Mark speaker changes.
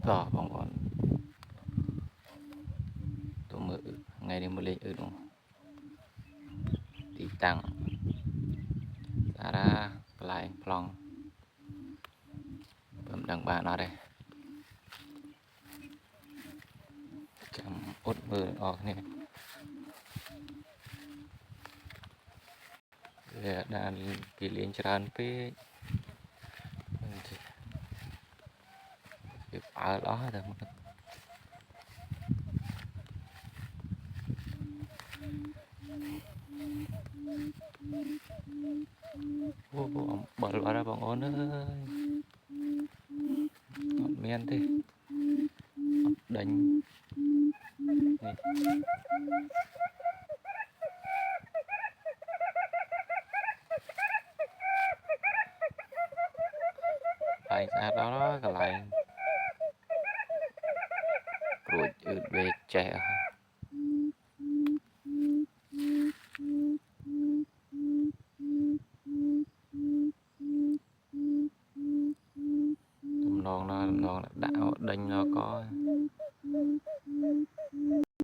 Speaker 1: to bóng còn tụi mượn ngày đi mua lên ở đúng tí tăng ra lại plong bấm đằng bà nó đây chậm út mưa nè đàn kỳ liên tràn phê ở đó rồi bật vào ra bằng ôn ơi miền thế đánh này lại ra đó cả lại rồi về trẻ tụm non nó đạo đánh nó có